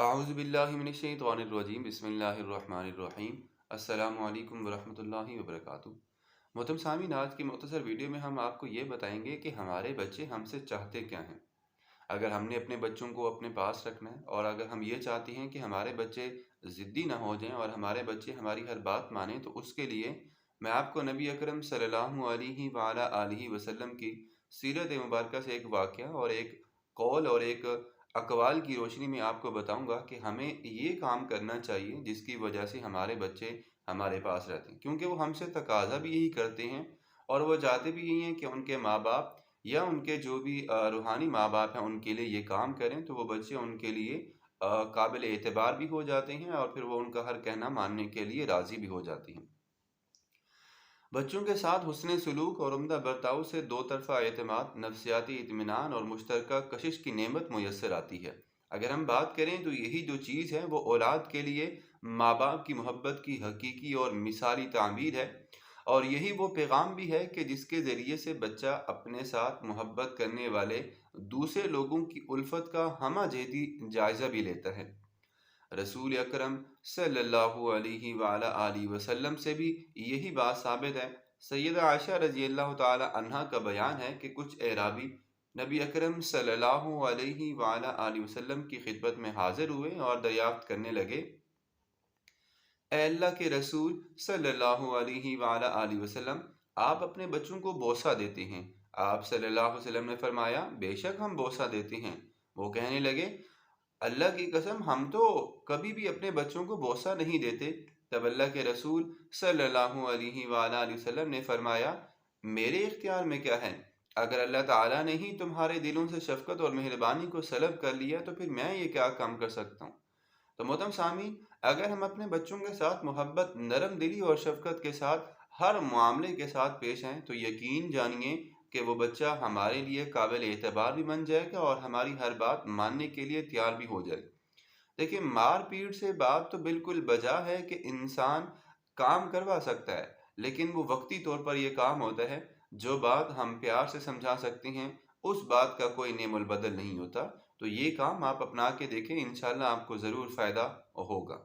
اعوذ باللہ من الشیطان الرجیم بسم اللہ الرحمن الرحیم السلام علیکم ورحمۃ اللہ وبرکاتہ۔ محترم سامعین، آج کی مختصر ویڈیو میں ہم آپ کو یہ بتائیں گے کہ ہمارے بچے ہم سے چاہتے کیا ہیں۔ اگر ہم نے اپنے بچوں کو اپنے پاس رکھنا ہے اور اگر ہم یہ چاہتے ہیں کہ ہمارے بچے ضدی نہ ہو جائیں اور ہمارے بچے ہماری ہر بات مانیں، تو اس کے لیے میں آپ کو نبی اکرم صلی اللہ علیہ وآلہ آلہ وسلم کی سیرت مبارکہ سے ایک واقعہ اور ایک قول اور ایک اقوال کی روشنی میں آپ کو بتاؤں گا کہ ہمیں یہ کام کرنا چاہیے جس کی وجہ سے ہمارے بچے ہمارے پاس رہتے ہیں، کیونکہ وہ ہم سے تقاضا بھی یہی کرتے ہیں اور وہ چاہتے بھی یہی ہیں کہ ان کے ماں باپ یا ان کے جو بھی روحانی ماں باپ ہیں ان کے لیے یہ کام کریں، تو وہ بچے ان کے لیے قابل اعتبار بھی ہو جاتے ہیں اور پھر وہ ان کا ہر کہنا ماننے کے لیے راضی بھی ہو جاتی ہیں۔ بچوں کے ساتھ حسن سلوک اور عمدہ برتاؤ سے دو طرفہ اعتماد، نفسیاتی اطمینان اور مشترکہ کشش کی نعمت میسر آتی ہے۔ اگر ہم بات کریں تو یہی جو چیز ہے وہ اولاد کے لیے ماں باپ کی محبت کی حقیقی اور مثالی تعبیر ہے، اور یہی وہ پیغام بھی ہے کہ جس کے ذریعے سے بچہ اپنے ساتھ محبت کرنے والے دوسرے لوگوں کی الفت کا ہمہ جہتی جائزہ بھی لیتا ہے۔ رسول اکرم صلی اللہ علیہ وآلہ آلہ وسلم سے بھی یہی بات ثابت ہے۔ سیدہ عائشہ رضی اللہ تعالی عنہا کا بیان ہے کہ کچھ اعرابی نبی اکرم صلی اللہ علیہ وآلہ آلہ وسلم کی خدمت میں حاضر ہوئے اور دریافت کرنے لگے، اے اللہ کے رسول صلی اللہ علیہ وآلہ آلہ وسلم، آپ اپنے بچوں کو بوسہ دیتے ہیں؟ آپ صلی اللہ علیہ وسلم نے فرمایا، بے شک ہم بوسہ دیتے ہیں۔ وہ کہنے لگے، اللہ کی قسم ہم تو کبھی بھی اپنے بچوں کو بوسہ نہیں دیتے۔ تب اللہ کے رسول صلی اللہ علیہ وآلہ آلہ وسلم نے فرمایا، میرے اختیار میں کیا ہے؟ اگر اللہ تعالیٰ نے ہی تمہارے دلوں سے شفقت اور مہربانی کو سلب کر لیا تو پھر میں یہ کیا کام کر سکتا ہوں؟ تو محترم سامعین، اگر ہم اپنے بچوں کے ساتھ محبت، نرم دلی اور شفقت کے ساتھ ہر معاملے کے ساتھ پیش آئیں تو یقین جانیے کہ وہ بچہ ہمارے لیے قابل اعتبار بھی بن جائے گا اور ہماری ہر بات ماننے کے لیے تیار بھی ہو جائے گا۔ دیکھیں، مار پیٹ سے بات تو بالکل بجا ہے کہ انسان کام کروا سکتا ہے، لیکن وہ وقتی طور پر یہ کام ہوتا ہے۔ جو بات ہم پیار سے سمجھا سکتے ہیں اس بات کا کوئی نعم البدل نہیں ہوتا۔ تو یہ کام آپ اپنا کے دیکھیں، انشاءاللہ آپ کو ضرور فائدہ ہوگا۔